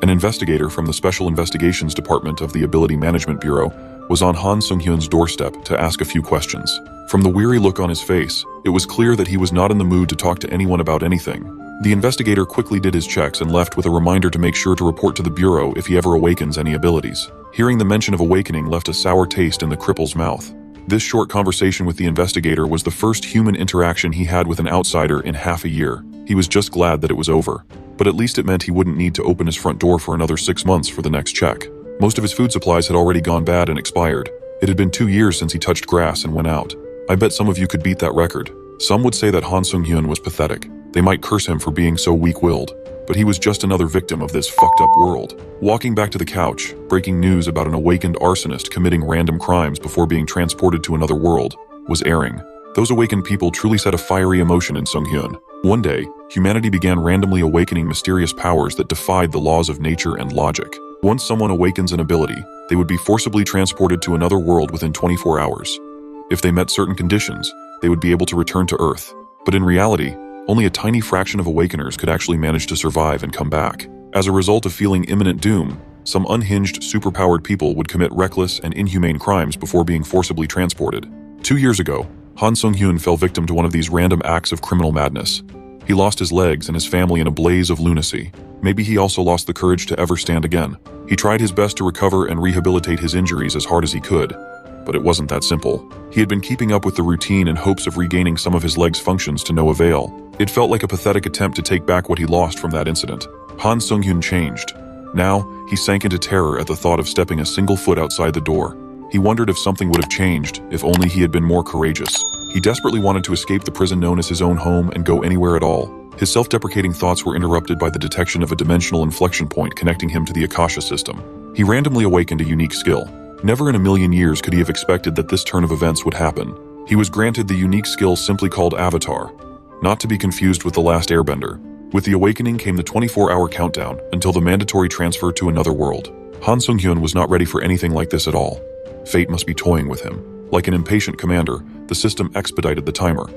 An investigator from the Special Investigations Department of the Ability Management Bureau was on Han Sung-hyun's doorstep to ask a few questions. From the weary look on his face, it was clear that he was not in the mood to talk to anyone about anything. The investigator quickly did his checks and left with a reminder to make sure to report to the Bureau if he ever awakens any abilities. Hearing the mention of awakening left a sour taste in the cripple's mouth. This short conversation with the investigator was the first human interaction he had with an outsider in half a year. He was just glad that it was over. But at least it meant he wouldn't need to open his front door for another 6 months for the next check. Most of his food supplies had already gone bad and expired. It had been 2 years since he touched grass and went out. I bet some of you could beat that record. Some would say that Han Sung-hyun was pathetic. They might curse him for being so weak-willed. But he was just another victim of this fucked-up world. Walking back to the couch, breaking news about an awakened arsonist committing random crimes before being transported to another world was airing. Those awakened people truly set a fiery emotion in Sung-hyun. One day, humanity began randomly awakening mysterious powers that defied the laws of nature and logic. Once someone awakens an ability, they would be forcibly transported to another world within 24 hours. If they met certain conditions, they would be able to return to Earth. But in reality, only a tiny fraction of awakeners could actually manage to survive and come back. As a result of feeling imminent doom, some unhinged, superpowered people would commit reckless and inhumane crimes before being forcibly transported. 2 years ago, Han Sung-hyun fell victim to one of these random acts of criminal madness. He lost his legs and his family in a blaze of lunacy. Maybe he also lost the courage to ever stand again. He tried his best to recover and rehabilitate his injuries as hard as he could, but it wasn't that simple. He had been keeping up with the routine in hopes of regaining some of his legs' functions to no avail. It felt like a pathetic attempt to take back what he lost from that incident. Han Sung-hyun changed. Now, he sank into terror at the thought of stepping a single foot outside the door. He wondered if something would have changed, if only he had been more courageous. He desperately wanted to escape the prison known as his own home and go anywhere at all. His self-deprecating thoughts were interrupted by the detection of a dimensional inflection point connecting him to the Akasha system. He randomly awakened a unique skill. Never in a million years could he have expected that this turn of events would happen. He was granted the unique skill simply called Avatar, not to be confused with the last Airbender. With the awakening came the 24-hour countdown until the mandatory transfer to another world. Han Sung-hyun was not ready for anything like this at all. Fate must be toying with him. Like an impatient commander, the system expedited the timer.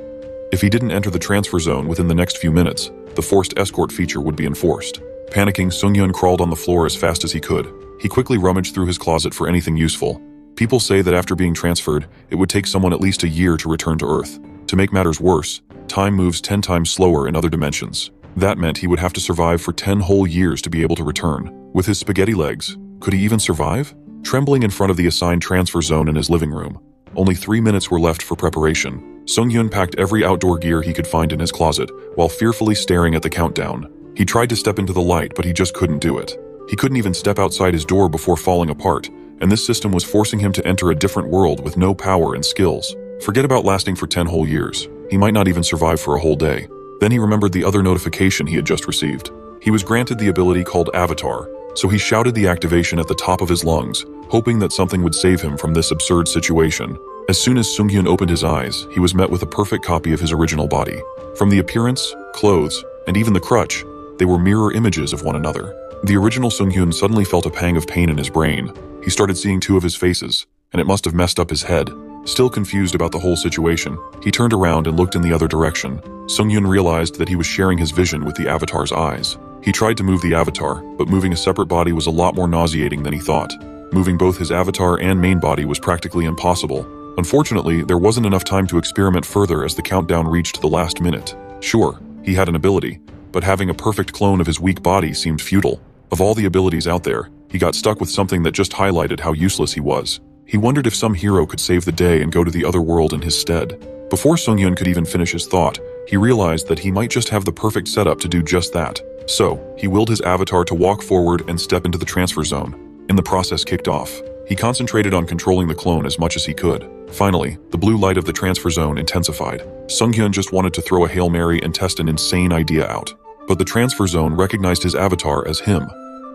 If he didn't enter the transfer zone within the next few minutes, the forced escort feature would be enforced. Panicking, Sung-hyun crawled on the floor as fast as he could. He quickly rummaged through his closet for anything useful. People say that after being transferred, it would take someone at least a year to return to Earth. To make matters worse, time moves 10 times slower in other dimensions. That meant he would have to survive for 10 whole years to be able to return. With his spaghetti legs, could he even survive? Trembling in front of the assigned transfer zone in his living room, only 3 minutes were left for preparation. Sung-hyun packed every outdoor gear he could find in his closet, while fearfully staring at the countdown. He tried to step into the light, but he just couldn't do it. He couldn't even step outside his door before falling apart, and this system was forcing him to enter a different world with no power and skills. Forget about lasting for 10 whole years. He might not even survive for a whole day. Then he remembered the other notification he had just received. He was granted the ability called Avatar, so he shouted the activation at the top of his lungs, hoping that something would save him from this absurd situation. As soon as Sung-hyun opened his eyes, he was met with a perfect copy of his original body. From the appearance, clothes, and even the crutch, they were mirror images of one another. The original Sung-hyun suddenly felt a pang of pain in his brain. He started seeing 2 of his faces, and it must have messed up his head. Still confused about the whole situation, he turned around and looked in the other direction. Sung-hyun realized that he was sharing his vision with the Avatar's eyes. He tried to move the Avatar, but moving a separate body was a lot more nauseating than he thought. Moving both his Avatar and main body was practically impossible. Unfortunately, there wasn't enough time to experiment further as the countdown reached the last minute. Sure, he had an ability, but having a perfect clone of his weak body seemed futile. Of all the abilities out there, he got stuck with something that just highlighted how useless he was. He wondered if some hero could save the day and go to the other world in his stead. Before Sung-hyun could even finish his thought, he realized that he might just have the perfect setup to do just that. So, he willed his avatar to walk forward and step into the transfer zone. And the process kicked off. He concentrated on controlling the clone as much as he could. Finally, the blue light of the transfer zone intensified. Sung-hyun just wanted to throw a Hail Mary and test an insane idea out. But the transfer zone recognized his avatar as him.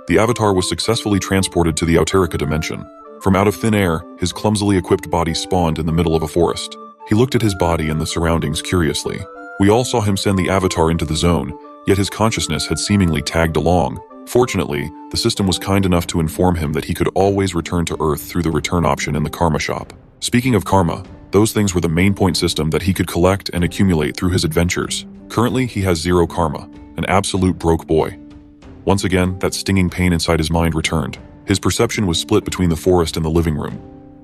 The avatar was successfully transported to the Auterica dimension. From out of thin air, his clumsily equipped body spawned in the middle of a forest. He looked at his body and the surroundings curiously. We all saw him send the avatar into the zone, yet his consciousness had seemingly tagged along. Fortunately, the system was kind enough to inform him that he could always return to Earth through the return option in the karma shop. Speaking of karma, those things were the main point system that he could collect and accumulate through his adventures. Currently, he has 0 karma, an absolute broke boy. Once again, that stinging pain inside his mind returned. His perception was split between the forest and the living room.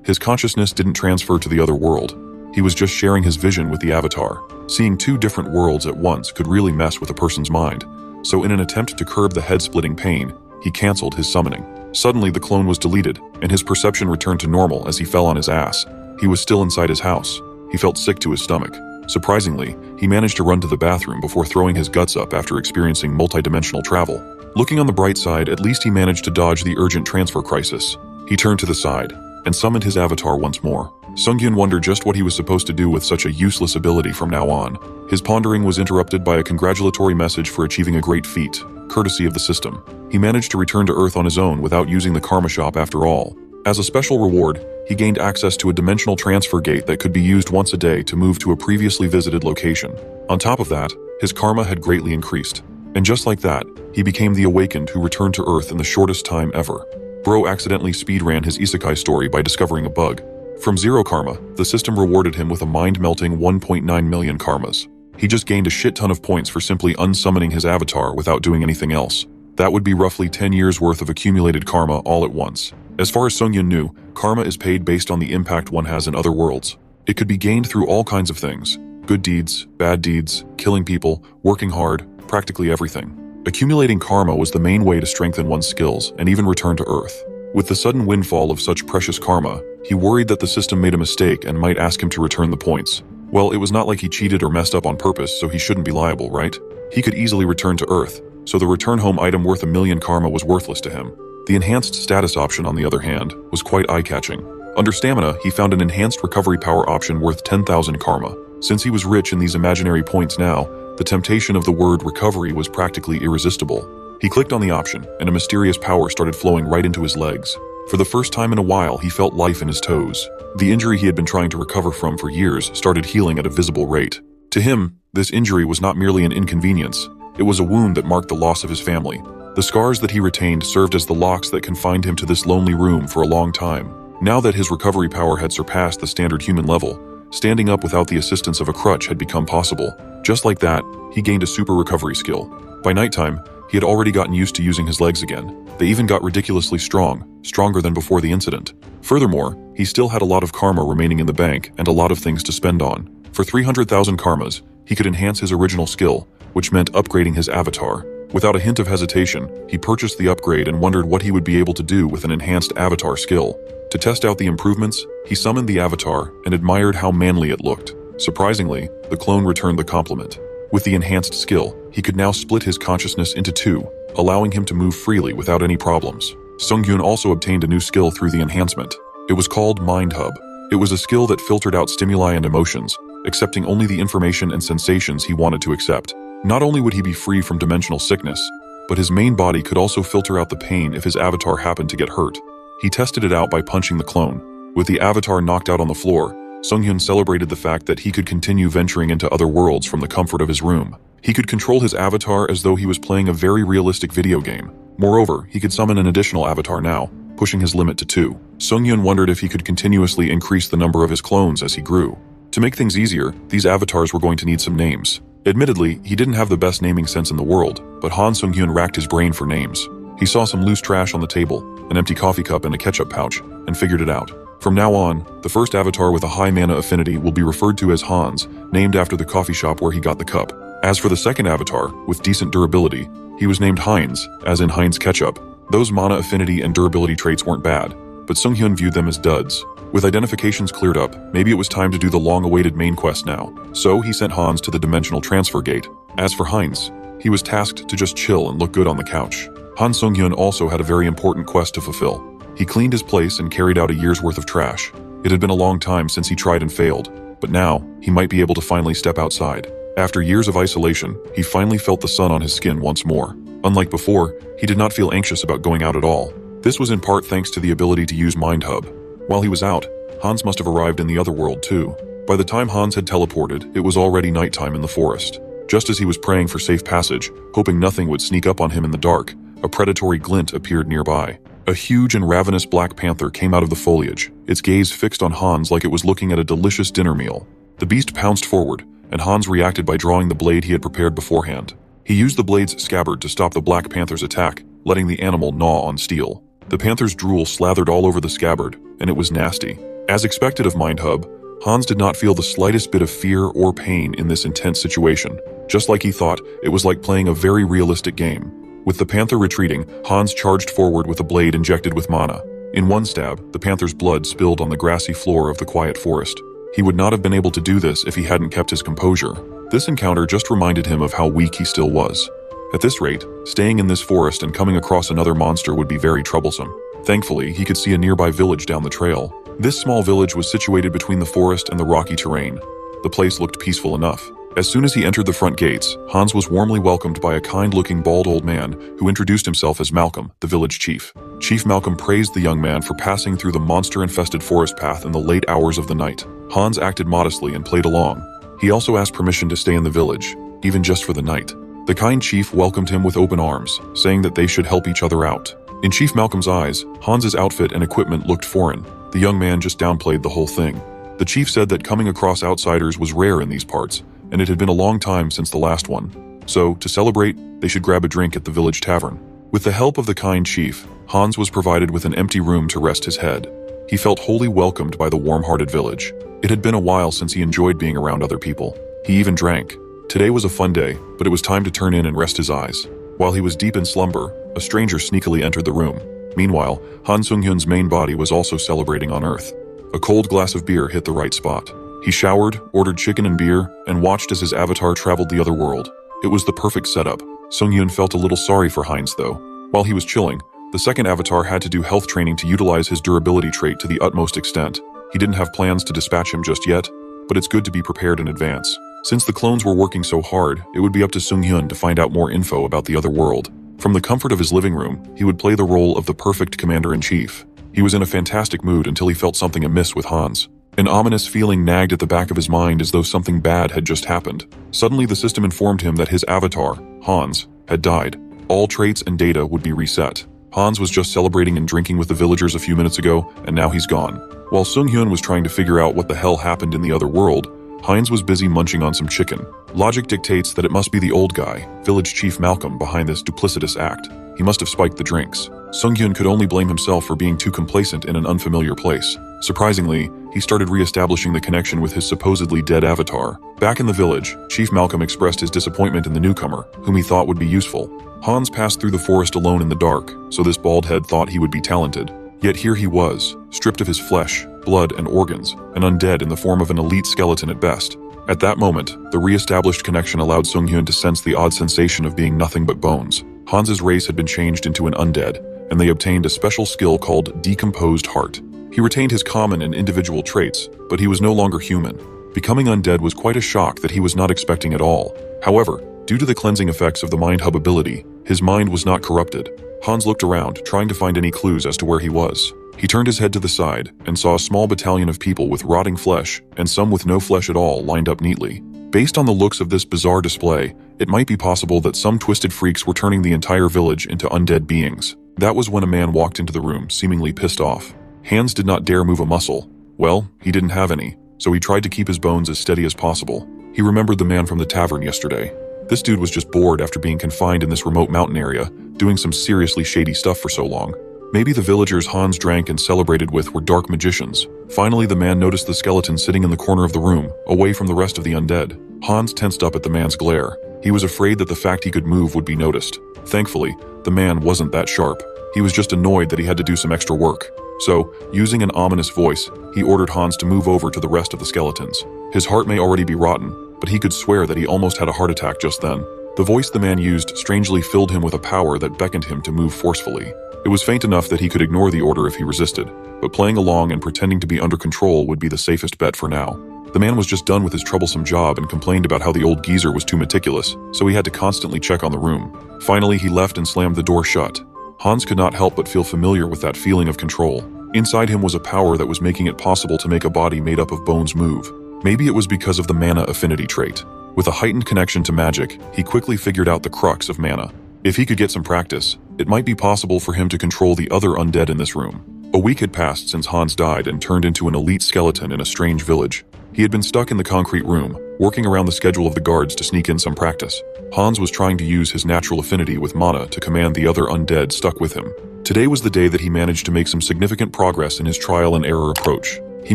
His consciousness didn't transfer to the other world. He was just sharing his vision with the avatar. Seeing two different worlds at once could really mess with a person's mind. So in an attempt to curb the head-splitting pain, he canceled his summoning. Suddenly, the clone was deleted, and his perception returned to normal as he fell on his ass. He was still inside his house. He felt sick to his stomach. Surprisingly, he managed to run to the bathroom before throwing his guts up after experiencing multidimensional travel. Looking on the bright side, at least he managed to dodge the urgent transfer crisis. He turned to the side and summoned his avatar once more. Sunghyun wondered just what he was supposed to do with such a useless ability from now on. His pondering was interrupted by a congratulatory message for achieving a great feat, courtesy of the system. He managed to return to Earth on his own without using the karma shop after all. As a special reward, he gained access to a dimensional transfer gate that could be used once a day to move to a previously visited location. On top of that, his karma had greatly increased. And just like that, he became the awakened who returned to Earth in the shortest time ever. Bro accidentally speedran his isekai story by discovering a bug. From 0 karma, the system rewarded him with a mind-melting 1.9 million karmas. He just gained a shit ton of points for simply unsummoning his avatar without doing anything else. That would be roughly 10 years worth of accumulated karma all at once. As far as Sunghyun knew, karma is paid based on the impact one has in other worlds. It could be gained through all kinds of things: good deeds, bad deeds, killing people, working hard, practically everything. Accumulating karma was the main way to strengthen one's skills and even return to Earth. With the sudden windfall of such precious karma, he worried that the system made a mistake and might ask him to return the points. Well, it was not like he cheated or messed up on purpose, so he shouldn't be liable, right? He could easily return to Earth, so the return home item worth 1 million karma was worthless to him. The enhanced status option, on the other hand, was quite eye-catching. Under stamina, he found an enhanced recovery power option worth 10,000 karma. Since he was rich in these imaginary points now, the temptation of the word recovery was practically irresistible. He clicked on the option, and a mysterious power started flowing right into his legs. For the first time in a while, he felt life in his toes. The injury he had been trying to recover from for years started healing at a visible rate. To him, this injury was not merely an inconvenience. It was a wound that marked the loss of his family. The scars that he retained served as the locks that confined him to this lonely room for a long time. Now that his recovery power had surpassed the standard human level, standing up without the assistance of a crutch had become possible. Just like that, he gained a super recovery skill. By nighttime, he had already gotten used to using his legs again. They even got ridiculously strong, stronger than before the incident. Furthermore, he still had a lot of karma remaining in the bank and a lot of things to spend on. For 300,000 karmas, he could enhance his original skill, which meant upgrading his avatar. Without a hint of hesitation, he purchased the upgrade and wondered what he would be able to do with an enhanced avatar skill. To test out the improvements, he summoned the avatar and admired how manly it looked. Surprisingly, the clone returned the compliment. With the enhanced skill, he could now split his consciousness into two, allowing him to move freely without any problems. Sunghyun also obtained a new skill through the enhancement. It was called Mind Hub. It was a skill that filtered out stimuli and emotions, accepting only the information and sensations he wanted to accept. Not only would he be free from dimensional sickness, but his main body could also filter out the pain if his avatar happened to get hurt. He tested it out by punching the clone. With the avatar knocked out on the floor, Sunghyun celebrated the fact that he could continue venturing into other worlds from the comfort of his room. He could control his avatar as though he was playing a very realistic video game. Moreover, he could summon an additional avatar now, pushing his limit to 2. Sunghyun wondered if he could continuously increase the number of his clones as he grew. To make things easier, these avatars were going to need some names. Admittedly, he didn't have the best naming sense in the world, but Han Sunghyun racked his brain for names. He saw some loose trash on the table, an empty coffee cup and a ketchup pouch, and figured it out. From now on, the first avatar with a high mana affinity will be referred to as Hans, named after the coffee shop where he got the cup. As for the second avatar, with decent durability, he was named Heinz, as in Heinz ketchup. Those mana affinity and durability traits weren't bad, but Sunghyun viewed them as duds. With identifications cleared up, maybe it was time to do the long-awaited main quest now. So he sent Hans to the dimensional transfer gate. As for Heinz, he was tasked to just chill and look good on the couch. Han Sunghyun also had a very important quest to fulfill. He cleaned his place and carried out a year's worth of trash. It had been a long time since he tried and failed, but now he might be able to finally step outside. After years of isolation, he finally felt the sun on his skin once more. Unlike before, he did not feel anxious about going out at all. This was in part thanks to the ability to use Mind Hub. While he was out, Hans must have arrived in the other world too. By the time Hans had teleported, it was already nighttime in the forest. Just as he was praying for safe passage, hoping nothing would sneak up on him in the dark, a predatory glint appeared nearby. A huge and ravenous black panther came out of the foliage, its gaze fixed on Hans like it was looking at a delicious dinner meal. The beast pounced forward, and Hans reacted by drawing the blade he had prepared beforehand. He used the blade's scabbard to stop the Black Panther's attack, letting the animal gnaw on steel. The panther's drool slathered all over the scabbard, and it was nasty. As expected of MindHub, Hans did not feel the slightest bit of fear or pain in this intense situation. Just like he thought, it was like playing a very realistic game. With the panther retreating, Hans charged forward with a blade injected with mana. In one stab, the panther's blood spilled on the grassy floor of the quiet forest. He would not have been able to do this if he hadn't kept his composure. This encounter just reminded him of how weak he still was. At this rate, staying in this forest and coming across another monster would be very troublesome. Thankfully, he could see a nearby village down the trail. This small village was situated between the forest and the rocky terrain. The place looked peaceful enough. As soon as he entered the front gates, Hans was warmly welcomed by a kind-looking bald old man who introduced himself as Malcolm, the village chief. Chief Malcolm praised the young man for passing through the monster-infested forest path in the late hours of the night. Hans acted modestly and played along. He also asked permission to stay in the village, even just for the night. The kind chief welcomed him with open arms, saying that they should help each other out. In Chief Malcolm's eyes, Hans's outfit and equipment looked foreign. The young man just downplayed the whole thing. The chief said that coming across outsiders was rare in these parts, and it had been a long time since the last one. So, to celebrate, they should grab a drink at the village tavern. With the help of the kind chief, Hans was provided with an empty room to rest his head. He felt wholly welcomed by the warm-hearted village. It had been a while since he enjoyed being around other people. He even drank. Today was a fun day, but it was time to turn in and rest his eyes. While he was deep in slumber, a stranger sneakily entered the room. Meanwhile, Han Sung-hyun's main body was also celebrating on Earth. A cold glass of beer hit the right spot. He showered, ordered chicken and beer, and watched as his avatar traveled the other world. It was the perfect setup. Sung-hyun felt a little sorry for Heinz, though. While he was chilling, the second avatar had to do health training to utilize his durability trait to the utmost extent. He didn't have plans to dispatch him just yet, but it's good to be prepared in advance. Since the clones were working so hard, it would be up to Sung-hyun to find out more info about the other world. From the comfort of his living room, he would play the role of the perfect commander-in-chief. He was in a fantastic mood until he felt something amiss with Hans. An ominous feeling nagged at the back of his mind as though something bad had just happened. Suddenly, the system informed him that his avatar, Hans, had died. All traits and data would be reset. Hans was just celebrating and drinking with the villagers a few minutes ago, and now he's gone. While Sung-hyun was trying to figure out what the hell happened in the other world, Heinz was busy munching on some chicken. Logic dictates that it must be the old guy, Village Chief Malcolm, behind this duplicitous act. He must have spiked the drinks. Sung-hyun could only blame himself for being too complacent in an unfamiliar place. Surprisingly, he started re-establishing the connection with his supposedly dead avatar. Back in the village, Chief Malcolm expressed his disappointment in the newcomer, whom he thought would be useful. Hans passed through the forest alone in the dark, so this bald head thought he would be talented. Yet here he was, stripped of his flesh, blood, and organs, an undead in the form of an elite skeleton at best. At that moment, the re-established connection allowed Sung-hyun to sense the odd sensation of being nothing but bones. Hans's race had been changed into an undead, and they obtained a special skill called Decomposed Heart. He retained his common and individual traits, but he was no longer human. Becoming undead was quite a shock that he was not expecting at all. However, due to the cleansing effects of the MindHub ability, his mind was not corrupted. Hans looked around, trying to find any clues as to where he was. He turned his head to the side and saw a small battalion of people with rotting flesh and some with no flesh at all lined up neatly. Based on the looks of this bizarre display, it might be possible that some twisted freaks were turning the entire village into undead beings. That was when a man walked into the room, seemingly pissed off. Hans did not dare move a muscle. Well, he didn't have any, so he tried to keep his bones as steady as possible. He remembered the man from the tavern yesterday. This dude was just bored after being confined in this remote mountain area, doing some seriously shady stuff for so long. Maybe the villagers Hans drank and celebrated with were dark magicians. Finally, the man noticed the skeleton sitting in the corner of the room, away from the rest of the undead. Hans tensed up at the man's glare. He was afraid that the fact he could move would be noticed. Thankfully, the man wasn't that sharp. He was just annoyed that he had to do some extra work. So, using an ominous voice, he ordered Hans to move over to the rest of the skeletons. His heart may already be rotten, but he could swear that he almost had a heart attack just then. The voice the man used strangely filled him with a power that beckoned him to move forcefully. It was faint enough that he could ignore the order if he resisted, but playing along and pretending to be under control would be the safest bet for now. The man was just done with his troublesome job and complained about how the old geezer was too meticulous, so he had to constantly check on the room. Finally, he left and slammed the door shut. Hans could not help but feel familiar with that feeling of control. Inside him was a power that was making it possible to make a body made up of bones move. Maybe it was because of the mana affinity trait. With a heightened connection to magic, he quickly figured out the crux of mana. If he could get some practice, it might be possible for him to control the other undead in this room. A week had passed since Hans died and turned into an elite skeleton in a strange village. He had been stuck in the concrete room, working around the schedule of the guards to sneak in some practice. Hans was trying to use his natural affinity with mana to command the other undead stuck with him. Today was the day that he managed to make some significant progress in his trial and error approach. He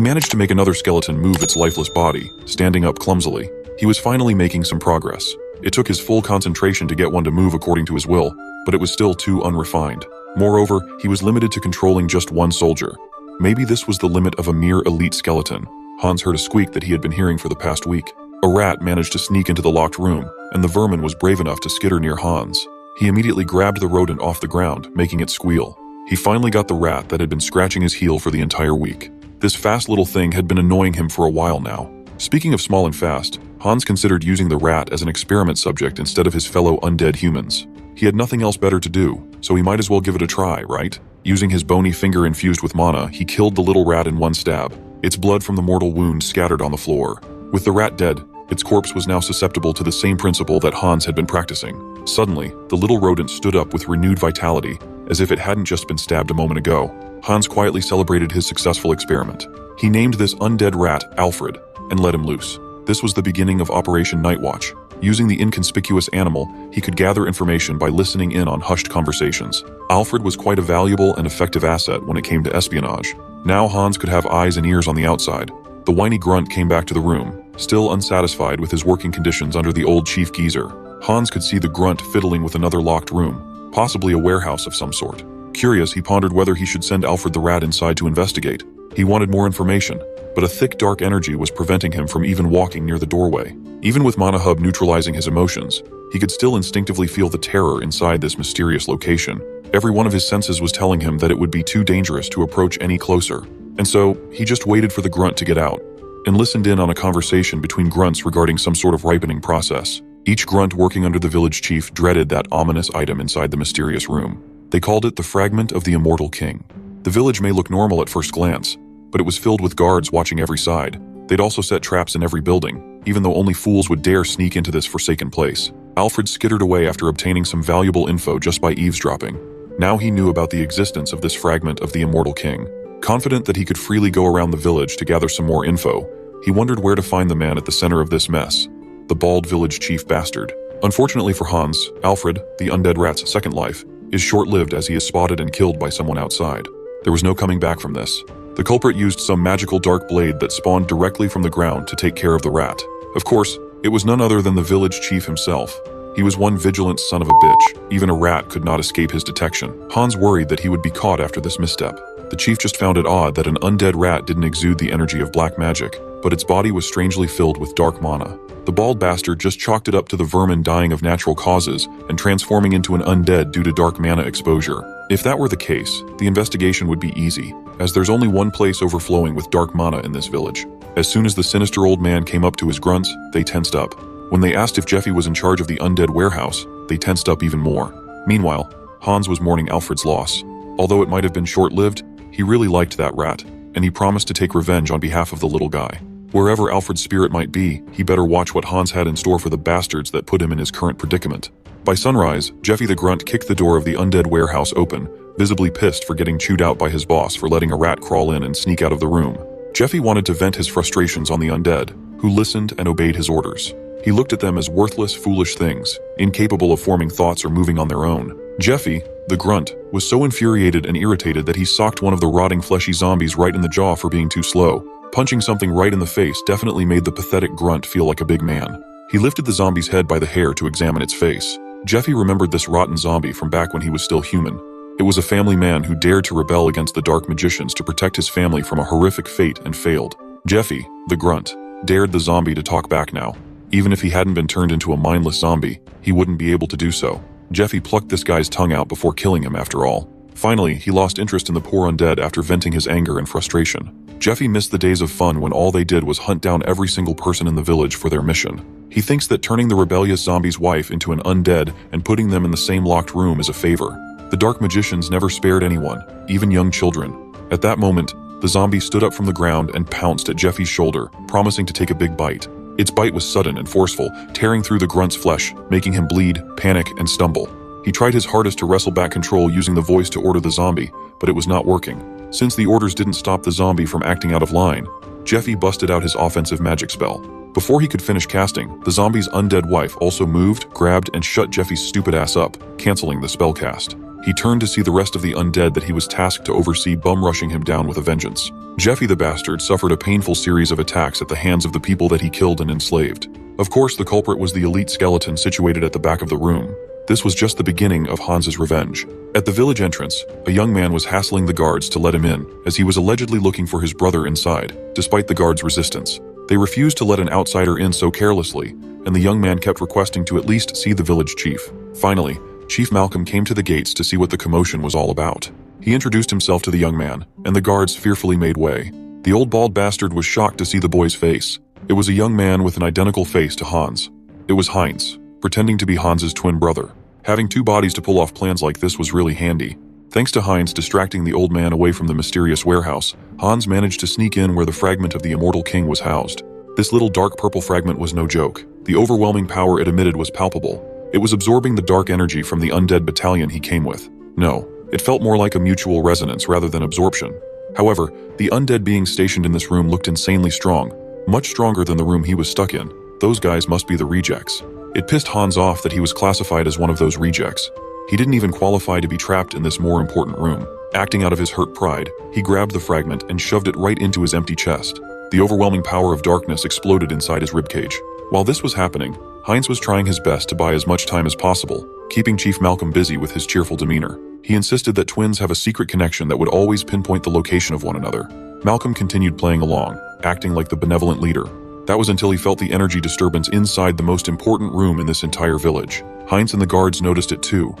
managed to make another skeleton move its lifeless body, standing up clumsily. He was finally making some progress. It took his full concentration to get one to move according to his will, but it was still too unrefined. Moreover, he was limited to controlling just one soldier. Maybe this was the limit of a mere elite skeleton. Hans heard a squeak that he had been hearing for the past week. A rat managed to sneak into the locked room, and the vermin was brave enough to skitter near Hans. He immediately grabbed the rodent off the ground, making it squeal. He finally got the rat that had been scratching his heel for the entire week. This fast little thing had been annoying him for a while now. Speaking of small and fast, Hans considered using the rat as an experiment subject instead of his fellow undead humans. He had nothing else better to do, so he might as well give it a try, right? Using his bony finger infused with mana, he killed the little rat in one stab. Its blood from the mortal wound scattered on the floor. With the rat dead, its corpse was now susceptible to the same principle that Hans had been practicing. Suddenly, the little rodent stood up with renewed vitality, as if it hadn't just been stabbed a moment ago. Hans quietly celebrated his successful experiment. He named this undead rat Alfred and let him loose. This was the beginning of Operation Nightwatch. Using the inconspicuous animal, he could gather information by listening in on hushed conversations. Alfred was quite a valuable and effective asset when it came to espionage. Now Hans could have eyes and ears on the outside. The whiny grunt came back to the room, still unsatisfied with his working conditions under the old Chief Geezer. Hans could see the grunt fiddling with another locked room, possibly a warehouse of some sort. Curious, he pondered whether he should send Alfred the rat inside to investigate. He wanted more information, but a thick dark energy was preventing him from even walking near the doorway. Even with Mana Hub neutralizing his emotions, he could still instinctively feel the terror inside this mysterious location. Every one of his senses was telling him that it would be too dangerous to approach any closer. And so, he just waited for the grunt to get out, and listened in on a conversation between grunts regarding some sort of ripening process. Each grunt working under the village chief dreaded that ominous item inside the mysterious room. They called it the fragment of the immortal king. The village may look normal at first glance, but it was filled with guards watching every side. They'd also set traps in every building, even though only fools would dare sneak into this forsaken place. Alfred skittered away after obtaining some valuable info just by eavesdropping. Now he knew about the existence of this fragment of the immortal king. Confident that he could freely go around the village to gather some more info, he wondered where to find the man at the center of this mess, the bald village chief bastard. Unfortunately for Hans, Alfred, the undead rat's second life, is short-lived as he is spotted and killed by someone outside. There was no coming back from this. The culprit used some magical dark blade that spawned directly from the ground to take care of the rat. Of course, it was none other than the village chief himself. He was one vigilant son of a bitch. Even a rat could not escape his detection. Hans worried that he would be caught after this misstep. The chief just found it odd that an undead rat didn't exude the energy of black magic, but its body was strangely filled with dark mana. The bald bastard just chalked it up to the vermin dying of natural causes and transforming into an undead due to dark mana exposure. If that were the case, the investigation would be easy, as there's only one place overflowing with dark mana in this village. As soon as the sinister old man came up to his grunts, they tensed up. When they asked if Jeffy was in charge of the undead warehouse, they tensed up even more. Meanwhile, Hans was mourning Alfred's loss. Although it might have been short-lived, he really liked that rat, and he promised to take revenge on behalf of the little guy. Wherever Alfred's spirit might be, he better watch what Hans had in store for the bastards that put him in his current predicament. By sunrise, Jeffy the Grunt kicked the door of the undead warehouse open, visibly pissed for getting chewed out by his boss for letting a rat crawl in and sneak out of the room. Jeffy wanted to vent his frustrations on the undead, who listened and obeyed his orders. He looked at them as worthless, foolish things, incapable of forming thoughts or moving on their own. Jeffy, the Grunt, was so infuriated and irritated that he socked one of the rotting fleshy zombies right in the jaw for being too slow. Punching something right in the face definitely made the pathetic Grunt feel like a big man. He lifted the zombie's head by the hair to examine its face. Jeffy remembered this rotten zombie from back when he was still human. It was a family man who dared to rebel against the dark magicians to protect his family from a horrific fate and failed. Jeffy, the Grunt, dared the zombie to talk back now. Even if he hadn't been turned into a mindless zombie, he wouldn't be able to do so. Jeffy plucked this guy's tongue out before killing him after all. Finally, he lost interest in the poor undead after venting his anger and frustration. Jeffy missed the days of fun when all they did was hunt down every single person in the village for their mission. He thinks that turning the rebellious zombie's wife into an undead and putting them in the same locked room is a favor. The dark magicians never spared anyone, even young children. At that moment, the zombie stood up from the ground and pounced at Jeffy's shoulder, promising to take a big bite. Its bite was sudden and forceful, tearing through the Grunt's flesh, making him bleed, panic, and stumble. He tried his hardest to wrestle back control using the voice to order the zombie, but it was not working. Since the orders didn't stop the zombie from acting out of line, Jeffy busted out his offensive magic spell. Before he could finish casting, the zombie's undead wife also moved, grabbed, and shut Jeffy's stupid ass up, canceling the spell cast. He turned to see the rest of the undead that he was tasked to oversee bum-rushing him down with a vengeance. Jeffy the bastard suffered a painful series of attacks at the hands of the people that he killed and enslaved. Of course, the culprit was the elite skeleton situated at the back of the room. This was just the beginning of Hans's revenge. At the village entrance, a young man was hassling the guards to let him in, as he was allegedly looking for his brother inside, despite the guards' resistance. They refused to let an outsider in so carelessly, and the young man kept requesting to at least see the village chief. Finally, Chief Malcolm came to the gates to see what the commotion was all about. He introduced himself to the young man, and the guards fearfully made way. The old bald bastard was shocked to see the boy's face. It was a young man with an identical face to Hans. It was Heinz, pretending to be Hans's twin brother. Having two bodies to pull off plans like this was really handy. Thanks to Heinz distracting the old man away from the mysterious warehouse, Hans managed to sneak in where the fragment of the Immortal King was housed. This little dark purple fragment was no joke. The overwhelming power it emitted was palpable. It was absorbing the dark energy from the undead battalion he came with. No, it felt more like a mutual resonance rather than absorption. However, the undead beings stationed in this room looked insanely strong, much stronger than the room he was stuck in. Those guys must be the rejects. It pissed Hans off that he was classified as one of those rejects. He didn't even qualify to be trapped in this more important room. Acting out of his hurt pride, he grabbed the fragment and shoved it right into his empty chest. The overwhelming power of darkness exploded inside his ribcage. While this was happening, Heinz was trying his best to buy as much time as possible, keeping Chief Malcolm busy with his cheerful demeanor. He insisted that twins have a secret connection that would always pinpoint the location of one another. Malcolm continued playing along, acting like the benevolent leader. That was until he felt the energy disturbance inside the most important room in this entire village. Heinz and the guards noticed it too.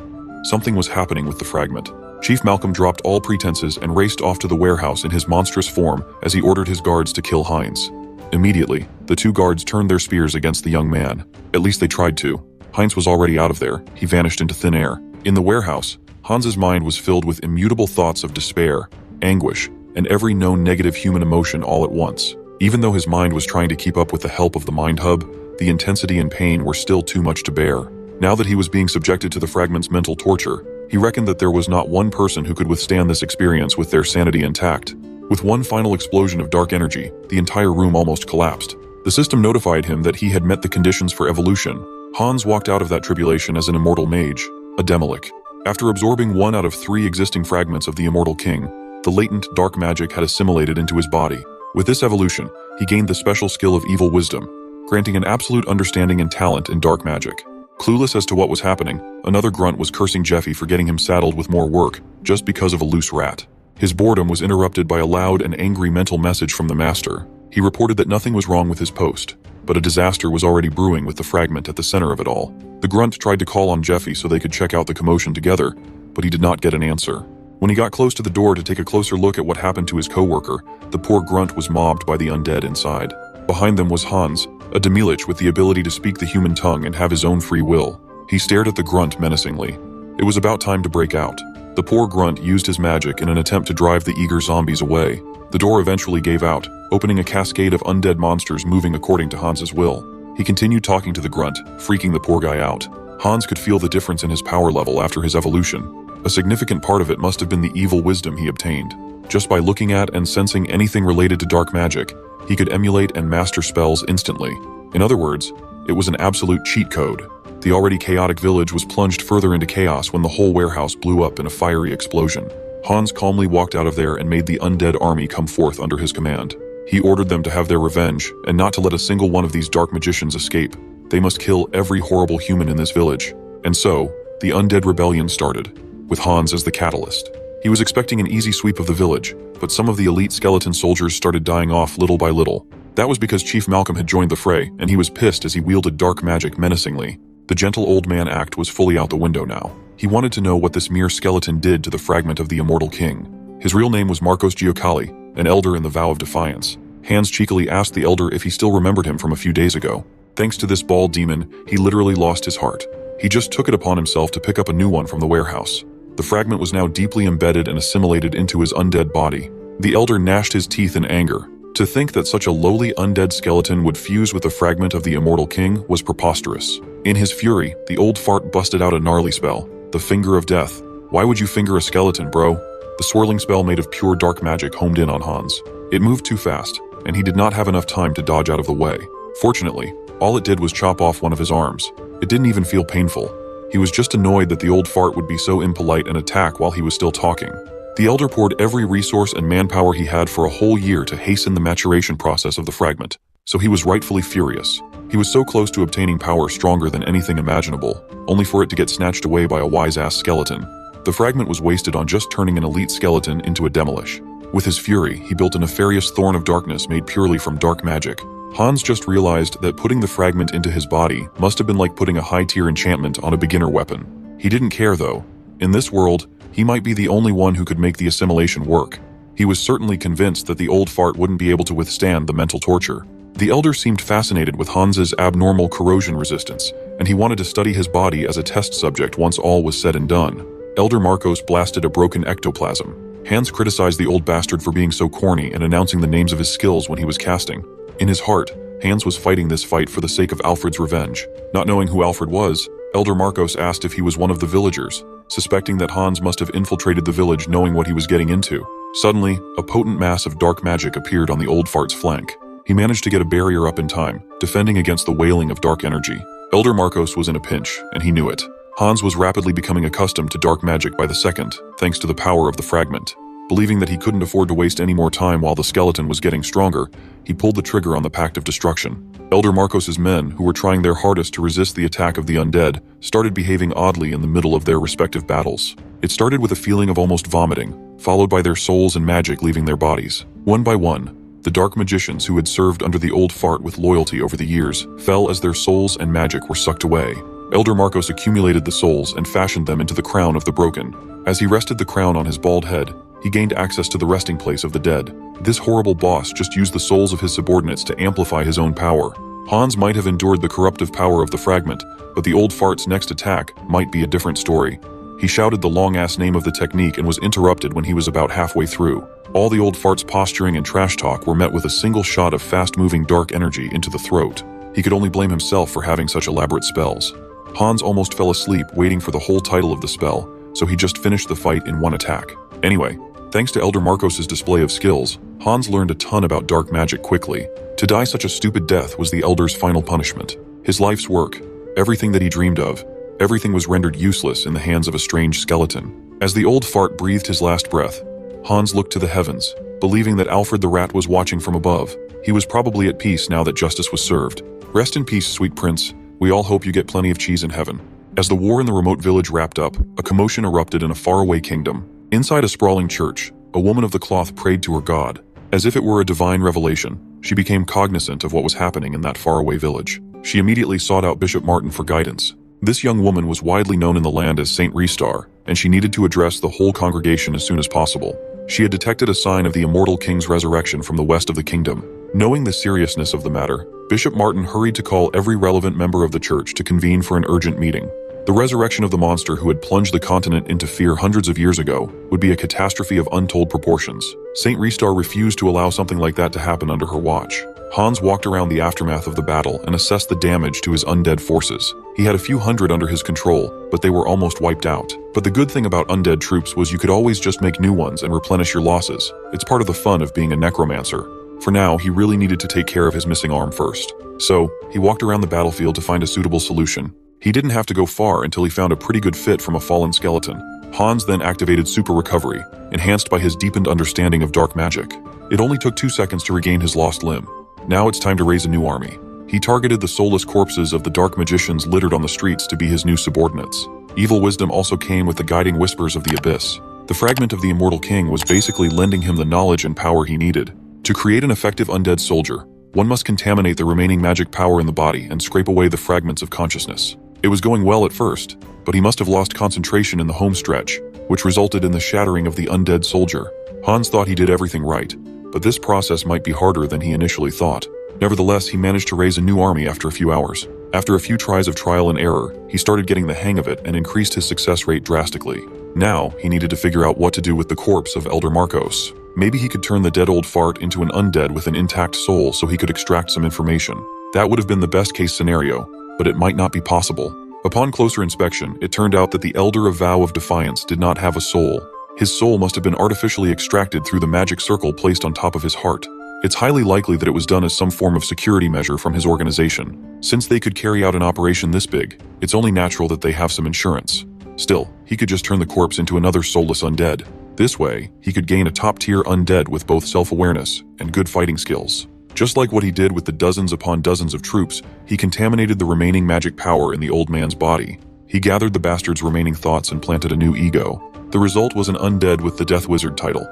Something was happening with the fragment. Chief Malcolm dropped all pretenses and raced off to the warehouse in his monstrous form as he ordered his guards to kill Heinz. Immediately, the two guards turned their spears against the young man. At least they tried to. Heinz was already out of there. He vanished into thin air. In the warehouse, Hans's mind was filled with immutable thoughts of despair, anguish, and every known negative human emotion all at once. Even though his mind was trying to keep up with the help of the Mind Hub, the intensity and pain were still too much to bear. Now that he was being subjected to the fragment's mental torture, he reckoned that there was not one person who could withstand this experience with their sanity intact. With one final explosion of dark energy, the entire room almost collapsed. The system notified him that he had met the conditions for evolution. Hans walked out of that tribulation as an immortal mage, a Demolic. After absorbing 1 out of 3 existing fragments of the Immortal King, the latent dark magic had assimilated into his body. With this evolution, he gained the special skill of evil wisdom, granting an absolute understanding and talent in dark magic. Clueless as to what was happening, another grunt was cursing Jeffy for getting him saddled with more work, just because of a loose rat. His boredom was interrupted by a loud and angry mental message from the master. He reported that nothing was wrong with his post, but a disaster was already brewing with the fragment at the center of it all. The grunt tried to call on Jeffy so they could check out the commotion together, but he did not get an answer. When he got close to the door to take a closer look at what happened to his co-worker, the poor grunt was mobbed by the undead inside. Behind them was Hans, a Demilic with the ability to speak the human tongue and have his own free will. He stared at the grunt menacingly. It was about time to break out. The poor grunt used his magic in an attempt to drive the eager zombies away. The door eventually gave out, opening a cascade of undead monsters moving according to Hans's will. He continued talking to the grunt, freaking the poor guy out. Hans could feel the difference in his power level after his evolution. A significant part of it must have been the evil wisdom he obtained. Just by looking at and sensing anything related to dark magic, he could emulate and master spells instantly. In other words, it was an absolute cheat code. The already chaotic village was plunged further into chaos when the whole warehouse blew up in a fiery explosion. Hans calmly walked out of there and made the undead army come forth under his command. He ordered them to have their revenge and not to let a single one of these dark magicians escape. They must kill every horrible human in this village. And so, the undead rebellion started, with Hans as the catalyst. He was expecting an easy sweep of the village, but some of the elite skeleton soldiers started dying off little by little. That was because Chief Malcolm had joined the fray, and he was pissed as he wielded dark magic menacingly. The gentle old man act was fully out the window now. He wanted to know what this mere skeleton did to the fragment of the Immortal King. His real name was Marcos Giocali, an elder in the Vow of Defiance. Hans cheekily asked the elder if he still remembered him from a few days ago. Thanks to this bald demon, he literally lost his heart. He just took it upon himself to pick up a new one from the warehouse. The fragment was now deeply embedded and assimilated into his undead body. The elder gnashed his teeth in anger. To think that such a lowly undead skeleton would fuse with the fragment of the Immortal King was preposterous. In his fury, the old fart busted out a gnarly spell, the Finger of Death. Why would you finger a skeleton, bro? The swirling spell made of pure dark magic homed in on Hans. It moved too fast, and he did not have enough time to dodge out of the way. Fortunately, all it did was chop off one of his arms. It didn't even feel painful. He was just annoyed that the old fart would be so impolite and attack while he was still talking. The elder poured every resource and manpower he had for a whole year to hasten the maturation process of the fragment, so he was rightfully furious. He was so close to obtaining power stronger than anything imaginable, only for it to get snatched away by a wise-ass skeleton. The fragment was wasted on just turning an elite skeleton into a demolish. With his fury, he built a nefarious thorn of darkness made purely from dark magic. Hans just realized that putting the fragment into his body must have been like putting a high-tier enchantment on a beginner weapon. He didn't care though. In this world, he might be the only one who could make the assimilation work. He was certainly convinced that the old fart wouldn't be able to withstand the mental torture. The elder seemed fascinated with Hans's abnormal corrosion resistance, and he wanted to study his body as a test subject once all was said and done. Elder Marcos blasted a broken ectoplasm. Hans criticized the old bastard for being so corny and announcing the names of his skills when he was casting. In his heart, Hans was fighting this fight for the sake of Alfred's revenge. Not knowing who Alfred was, Elder Marcos asked if he was one of the villagers, suspecting that Hans must have infiltrated the village knowing what he was getting into. Suddenly, a potent mass of dark magic appeared on the old fart's flank. He managed to get a barrier up in time, defending against the wailing of dark energy. Elder Marcos was in a pinch, and he knew it. Hans was rapidly becoming accustomed to dark magic by the second, thanks to the power of the fragment. Believing that he couldn't afford to waste any more time while the skeleton was getting stronger, he pulled the trigger on the Pact of Destruction. Elder Marcos's men, who were trying their hardest to resist the attack of the undead, started behaving oddly in the middle of their respective battles. It started with a feeling of almost vomiting, followed by their souls and magic leaving their bodies. One by one, the dark magicians who had served under the old fart with loyalty over the years fell as their souls and magic were sucked away. Elder Marcos accumulated the souls and fashioned them into the crown of the broken. As he rested the crown on his bald head, he gained access to the resting place of the dead. This horrible boss just used the souls of his subordinates to amplify his own power. Hans might have endured the corruptive power of the fragment, but the old fart's next attack might be a different story. He shouted the long-ass name of the technique and was interrupted when he was about halfway through. All the old fart's posturing and trash talk were met with a single shot of fast-moving dark energy into the throat. He could only blame himself for having such elaborate spells. Hans almost fell asleep waiting for the whole title of the spell, so he just finished the fight in one attack. Anyway, thanks to Elder Marcos's display of skills, Hans learned a ton about dark magic quickly. To die such a stupid death was the Elder's final punishment. His life's work, everything that he dreamed of, everything was rendered useless in the hands of a strange skeleton. As the old fart breathed his last breath, Hans looked to the heavens, believing that Alfred the Rat was watching from above. He was probably at peace now that justice was served. Rest in peace, sweet prince. We all hope you get plenty of cheese in heaven. As the war in the remote village wrapped up, a commotion erupted in a faraway kingdom. Inside a sprawling church, a woman of the cloth prayed to her god. As if it were a divine revelation, she became cognizant of what was happening in that faraway village. She immediately sought out Bishop Martin for guidance. This young woman was widely known in the land as Saint Restar, and she needed to address the whole congregation as soon as possible. She had detected a sign of the immortal king's resurrection from the west of the kingdom. Knowing the seriousness of the matter, Bishop Martin hurried to call every relevant member of the church to convene for an urgent meeting. The resurrection of the monster who had plunged the continent into fear hundreds of years ago would be a catastrophe of untold proportions. Saint Restar refused to allow something like that to happen under her watch. Hans walked around the aftermath of the battle and assessed the damage to his undead forces. He had a few hundred under his control, but they were almost wiped out. But the good thing about undead troops was you could always just make new ones and replenish your losses. It's part of the fun of being a necromancer. For now, he really needed to take care of his missing arm first. So, he walked around the battlefield to find a suitable solution. He didn't have to go far until he found a pretty good fit from a fallen skeleton. Hans then activated Super Recovery, enhanced by his deepened understanding of dark magic. It only took 2 seconds to regain his lost limb. Now it's time to raise a new army. He targeted the soulless corpses of the dark magicians littered on the streets to be his new subordinates. Evil wisdom also came with the guiding whispers of the abyss. The fragment of the immortal king was basically lending him the knowledge and power he needed. To create an effective undead soldier, one must contaminate the remaining magic power in the body and scrape away the fragments of consciousness. It was going well at first, but he must have lost concentration in the home stretch, which resulted in the shattering of the undead soldier. Hans thought he did everything right, but this process might be harder than he initially thought. Nevertheless, he managed to raise a new army after a few hours. After a few tries of trial and error, he started getting the hang of it and increased his success rate drastically. Now, he needed to figure out what to do with the corpse of Elder Marcos. Maybe he could turn the dead old fart into an undead with an intact soul so he could extract some information. That would have been the best case scenario, but it might not be possible. Upon closer inspection, it turned out that the Elder of Vow of Defiance did not have a soul. His soul must have been artificially extracted through the magic circle placed on top of his heart. It's highly likely that it was done as some form of security measure from his organization. Since they could carry out an operation this big, it's only natural that they have some insurance. Still, he could just turn the corpse into another soulless undead. This way, he could gain a top-tier undead with both self-awareness and good fighting skills. Just like what he did with the dozens upon dozens of troops, he contaminated the remaining magic power in the old man's body. He gathered the bastard's remaining thoughts and planted a new ego. The result was an undead with the Death Wizard title.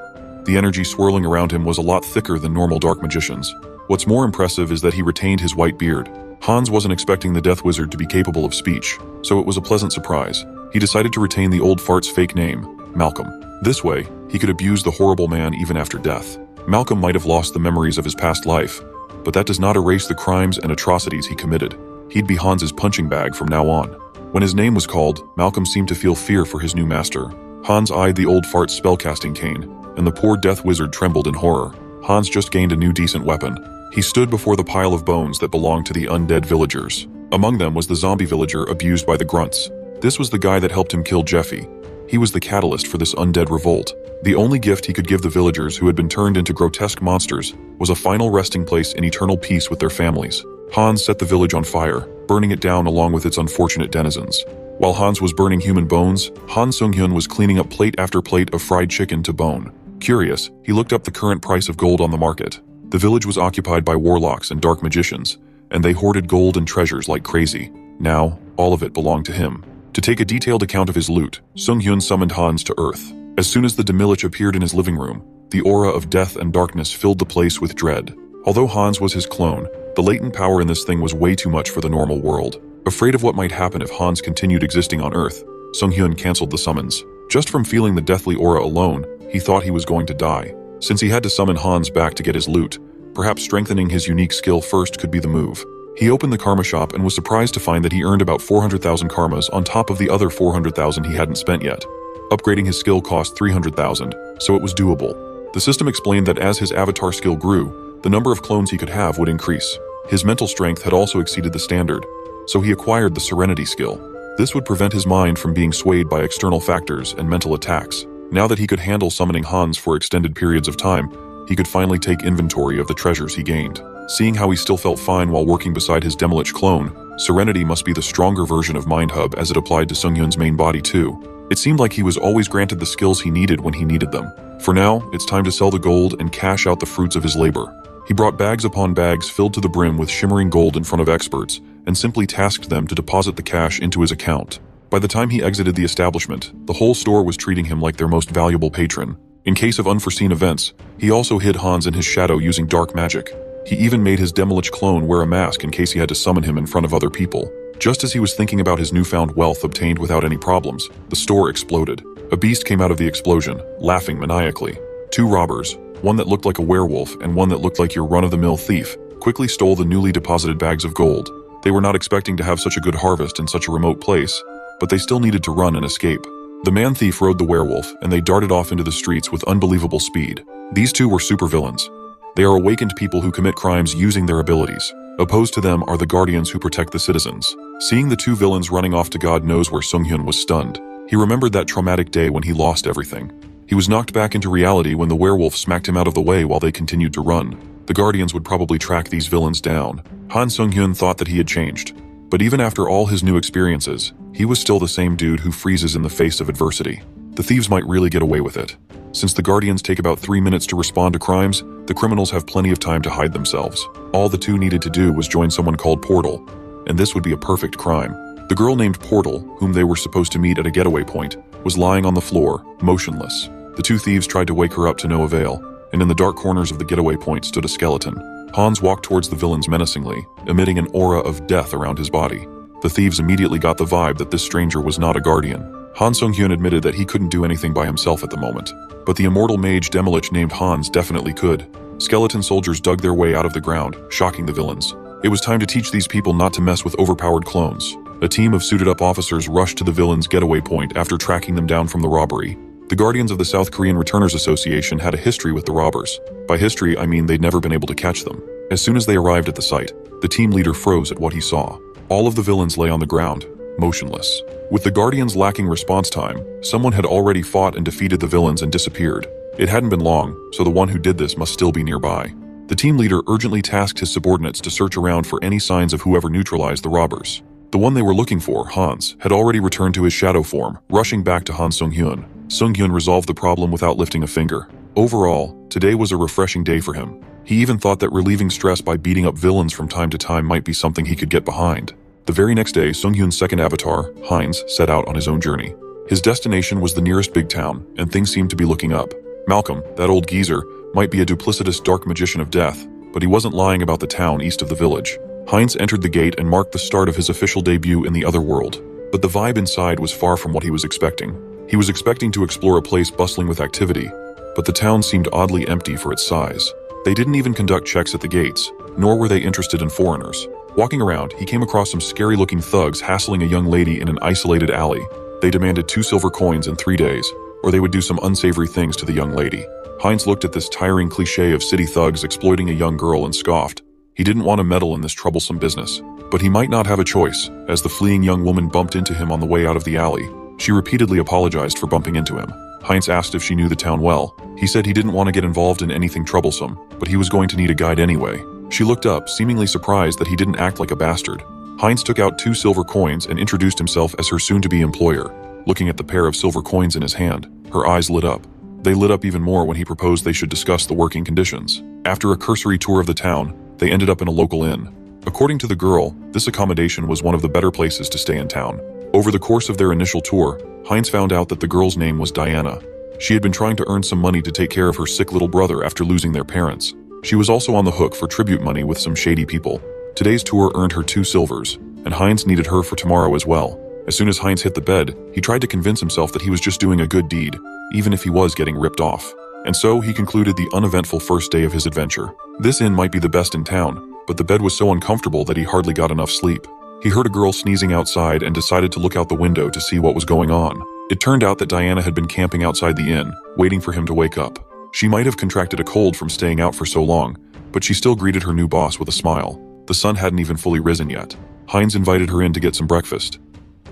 The energy swirling around him was a lot thicker than normal dark magicians. What's more impressive is that he retained his white beard. Hans wasn't expecting the Death Wizard to be capable of speech, so it was a pleasant surprise. He decided to retain the old fart's fake name, Malcolm. This way, he could abuse the horrible man even after death. Malcolm might have lost the memories of his past life, but that does not erase the crimes and atrocities he committed. He'd be Hans's punching bag from now on. When his name was called, Malcolm seemed to feel fear for his new master. Hans eyed the old fart's spellcasting cane, and the poor Death Wizard trembled in horror. Hans just gained a new decent weapon. He stood before the pile of bones that belonged to the undead villagers. Among them was the zombie villager abused by the grunts. This was the guy that helped him kill Jeffy. He was the catalyst for this undead revolt. The only gift he could give the villagers who had been turned into grotesque monsters was a final resting place in eternal peace with their families. Hans set the village on fire, burning it down along with its unfortunate denizens. While Hans was burning human bones, Han Sung-hyun was cleaning up plate after plate of fried chicken to bone. Curious, he looked up the current price of gold on the market. The village was occupied by warlocks and dark magicians, and they hoarded gold and treasures like crazy. Now, all of it belonged to him. To take a detailed account of his loot, Sung-hyun summoned Hans to Earth. As soon as the Demilich appeared in his living room, the aura of death and darkness filled the place with dread. Although Hans was his clone, the latent power in this thing was way too much for the normal world. Afraid of what might happen if Hans continued existing on Earth, Sung-hyun canceled the summons. Just from feeling the deathly aura alone, he thought he was going to die. Since he had to summon Hans back to get his loot, perhaps strengthening his unique skill first could be the move. He opened the karma shop and was surprised to find that he earned about 400,000 karmas on top of the other 400,000 he hadn't spent yet. Upgrading his skill cost 300,000, so it was doable. The system explained that as his avatar skill grew, the number of clones he could have would increase. His mental strength had also exceeded the standard, so he acquired the Serenity skill. This would prevent his mind from being swayed by external factors and mental attacks. Now that he could handle summoning Hans for extended periods of time, he could finally take inventory of the treasures he gained. Seeing how he still felt fine while working beside his Demilich clone, Serenity must be the stronger version of Mind Hub as it applied to Sung-hyun's main body too. It seemed like he was always granted the skills he needed when he needed them. For now, it's time to sell the gold and cash out the fruits of his labor. He brought bags upon bags filled to the brim with shimmering gold in front of experts, and simply tasked them to deposit the cash into his account. By the time he exited the establishment, the whole store was treating him like their most valuable patron. In case of unforeseen events, he also hid Hans in his shadow using dark magic. He even made his Demilich clone wear a mask in case he had to summon him in front of other people. Just as he was thinking about his newfound wealth obtained without any problems, the store exploded. A beast came out of the explosion, laughing maniacally. Two robbers, one that looked like a werewolf and one that looked like your run-of-the-mill thief, quickly stole the newly deposited bags of gold. They were not expecting to have such a good harvest in such a remote place, but they still needed to run and escape. The man-thief rode the werewolf, and they darted off into the streets with unbelievable speed. These two were supervillains. They are awakened people who commit crimes using their abilities. Opposed to them are the guardians who protect the citizens. Seeing the two villains running off to God knows where Sung-hyun was stunned. He remembered that traumatic day when he lost everything. He was knocked back into reality when the werewolf smacked him out of the way while they continued to run. The guardians would probably track these villains down. Han Sung-hyun thought that he had changed. But even after all his new experiences, he was still the same dude who freezes in the face of adversity. The thieves might really get away with it. Since the guardians take about 3 minutes to respond to crimes, the criminals have plenty of time to hide themselves. All the two needed to do was join someone called Portal, and this would be a perfect crime. The girl named Portal, whom they were supposed to meet at a getaway point, was lying on the floor, motionless. The two thieves tried to wake her up to no avail, and in the dark corners of the getaway point stood a skeleton. Hans walked towards the villains menacingly, emitting an aura of death around his body. The thieves immediately got the vibe that this stranger was not a guardian. Han Sung-hyun admitted that he couldn't do anything by himself at the moment, but the immortal mage Demilich named Hans definitely could. Skeleton soldiers dug their way out of the ground, shocking the villains. It was time to teach these people not to mess with overpowered clones. A team of suited-up officers rushed to the villains' getaway point after tracking them down from the robbery. The Guardians of the South Korean Returners Association had a history with the robbers. By history, I mean they'd never been able to catch them. As soon as they arrived at the site, the team leader froze at what he saw. All of the villains lay on the ground, motionless. With the Guardians lacking response time, someone had already fought and defeated the villains and disappeared. It hadn't been long, so the one who did this must still be nearby. The team leader urgently tasked his subordinates to search around for any signs of whoever neutralized the robbers. The one they were looking for, Hans, had already returned to his shadow form, rushing back to Han Sung-hyun. Sung-hyun resolved the problem without lifting a finger. Overall, today was a refreshing day for him. He even thought that relieving stress by beating up villains from time to time might be something he could get behind. The very next day, Sung-hyun's second avatar, Heinz, set out on his own journey. His destination was the nearest big town, and things seemed to be looking up. Malcolm, that old geezer, might be a duplicitous dark magician of death, but he wasn't lying about the town east of the village. Heinz entered the gate and marked the start of his official debut in the other world. But the vibe inside was far from what he was expecting. He was expecting to explore a place bustling with activity, but the town seemed oddly empty for its size. They didn't even conduct checks at the gates, nor were they interested in foreigners. Walking around, he came across some scary-looking thugs hassling a young lady in an isolated alley. They demanded 2 silver coins in 3 days, or they would do some unsavory things to the young lady. Heinz looked at this tiring cliché of city thugs exploiting a young girl and scoffed. He didn't want to meddle in this troublesome business, but he might not have a choice, as the fleeing young woman bumped into him on the way out of the alley. She repeatedly apologized for bumping into him. Heinz asked if she knew the town well. He said he didn't want to get involved in anything troublesome, but he was going to need a guide anyway. She looked up, seemingly surprised that he didn't act like a bastard. Heinz took out 2 silver coins and introduced himself as her soon-to-be employer. Looking at the pair of silver coins in his hand, her eyes lit up. They lit up even more when he proposed they should discuss the working conditions. After a cursory tour of the town, they ended up in a local inn. According to the girl, this accommodation was one of the better places to stay in town. Over the course of their initial tour, Heinz found out that the girl's name was Diana. She had been trying to earn some money to take care of her sick little brother after losing their parents. She was also on the hook for tribute money with some shady people. Today's tour earned her 2 silvers, and Heinz needed her for tomorrow as well. As soon as Heinz hit the bed, he tried to convince himself that he was just doing a good deed, even if he was getting ripped off. And so he concluded the uneventful first day of his adventure. This inn might be the best in town, but the bed was so uncomfortable that he hardly got enough sleep. He heard a girl sneezing outside and decided to look out the window to see what was going on. It turned out that Diana had been camping outside the inn, waiting for him to wake up. She might have contracted a cold from staying out for so long, but she still greeted her new boss with a smile. The sun hadn't even fully risen yet. Heinz invited her in to get some breakfast.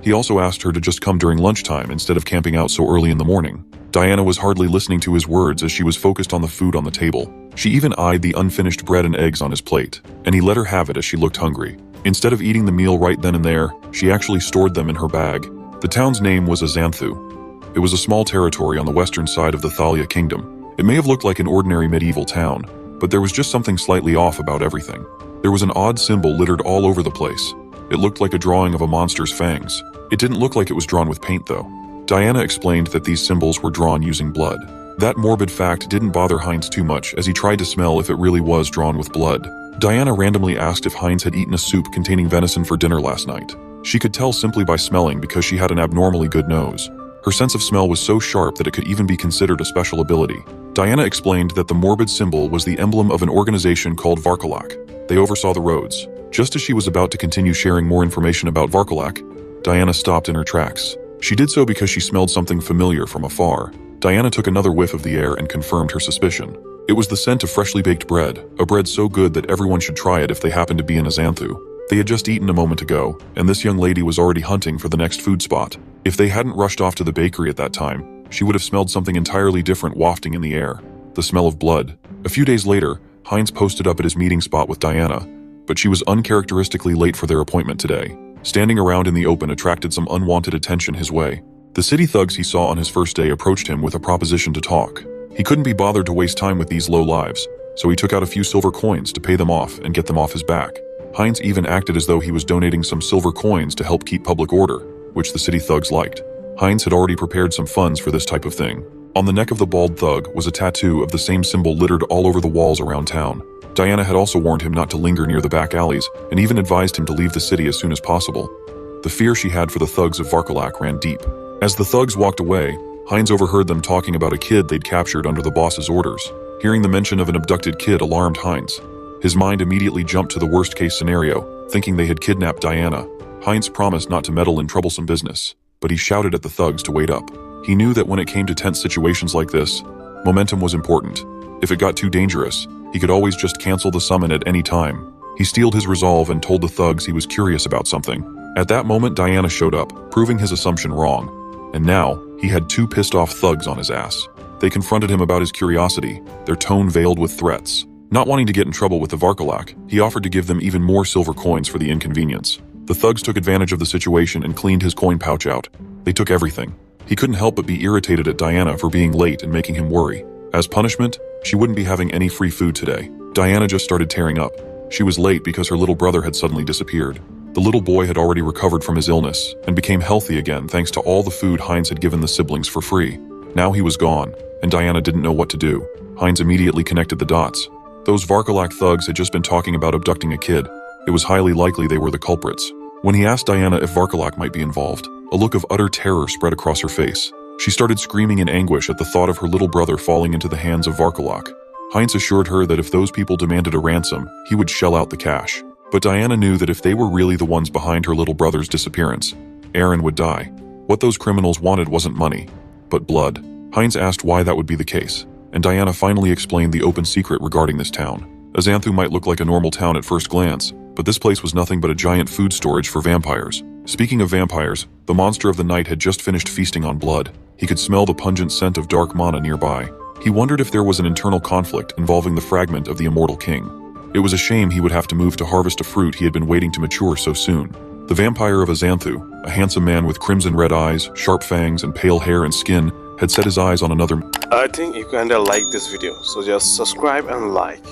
He also asked her to just come during lunchtime instead of camping out so early in the morning. Diana was hardly listening to his words as she was focused on the food on the table. She even eyed the unfinished bread and eggs on his plate, and he let her have it as she looked hungry. Instead of eating the meal right then and there, she actually stored them in her bag. The town's name was Azanthu. It was a small territory on the western side of the Thalia kingdom. It may have looked like an ordinary medieval town, but there was just something slightly off about everything. There was an odd symbol littered all over the place. It looked like a drawing of a monster's fangs. It didn't look like it was drawn with paint, though. Diana explained that these symbols were drawn using blood. That morbid fact didn't bother Heinz too much as he tried to smell if it really was drawn with blood. Diana randomly asked if Heinz had eaten a soup containing venison for dinner last night. She could tell simply by smelling because she had an abnormally good nose. Her sense of smell was so sharp that it could even be considered a special ability. Diana explained that the morbid symbol was the emblem of an organization called Varkolak. They oversaw the roads. Just as she was about to continue sharing more information about Varkolak, Diana stopped in her tracks. She did so because she smelled something familiar from afar. Diana took another whiff of the air and confirmed her suspicion. It was the scent of freshly baked bread, a bread so good that everyone should try it if they happened to be in Azanthu. They had just eaten a moment ago, and this young lady was already hunting for the next food spot. If they hadn't rushed off to the bakery at that time, she would have smelled something entirely different wafting in the air. The smell of blood. A few days later, Heinz posted up at his meeting spot with Diana, but she was uncharacteristically late for their appointment today. Standing around in the open attracted some unwanted attention his way. The city thugs he saw on his first day approached him with a proposition to talk. He couldn't be bothered to waste time with these low lives, so he took out a few silver coins to pay them off and get them off his back. Heinz even acted as though he was donating some silver coins to help keep public order, which the city thugs liked. Heinz had already prepared some funds for this type of thing. On the neck of the bald thug was a tattoo of the same symbol littered all over the walls around town. Diana had also warned him not to linger near the back alleys and even advised him to leave the city as soon as possible. The fear she had for the thugs of Varkolak ran deep. As the thugs walked away, Heinz overheard them talking about a kid they'd captured under the boss's orders. Hearing the mention of an abducted kid alarmed Heinz. His mind immediately jumped to the worst-case scenario, thinking they had kidnapped Diana. Heinz promised not to meddle in troublesome business, but he shouted at the thugs to wait up. He knew that when it came to tense situations like this, momentum was important. If it got too dangerous, he could always just cancel the summon at any time. He steeled his resolve and told the thugs he was curious about something. At that moment, Diana showed up, proving his assumption wrong. And now, he had 2 pissed-off thugs on his ass. They confronted him about his curiosity, their tone veiled with threats. Not wanting to get in trouble with the Varkalak, he offered to give them even more silver coins for the inconvenience. The thugs took advantage of the situation and cleaned his coin pouch out. They took everything. He couldn't help but be irritated at Diana for being late and making him worry. As punishment, she wouldn't be having any free food today. Diana just started tearing up. She was late because her little brother had suddenly disappeared. The little boy had already recovered from his illness and became healthy again thanks to all the food Heinz had given the siblings for free. Now he was gone, and Diana didn't know what to do. Heinz immediately connected the dots. Those Varkalak thugs had just been talking about abducting a kid. It was highly likely they were the culprits. When he asked Diana if Varkalak might be involved, a look of utter terror spread across her face. She started screaming in anguish at the thought of her little brother falling into the hands of Varkalak. Heinz assured her that if those people demanded a ransom, he would shell out the cash. But Diana knew that if they were really the ones behind her little brother's disappearance, Aaron would die. What those criminals wanted wasn't money, but blood. Heinz asked why that would be the case, and Diana finally explained the open secret regarding this town. Azanthu might look like a normal town at first glance, but this place was nothing but a giant food storage for vampires. Speaking of vampires, the monster of the night had just finished feasting on blood. He could smell the pungent scent of dark mana nearby. He wondered if there was an internal conflict involving the fragment of the immortal king. It was a shame he would have to move to harvest a fruit he had been waiting to mature so soon. The vampire of Azanthu, a handsome man with crimson red eyes, sharp fangs, and pale hair and skin, had set his eyes on another. I think you kinda like this video, so just subscribe and like.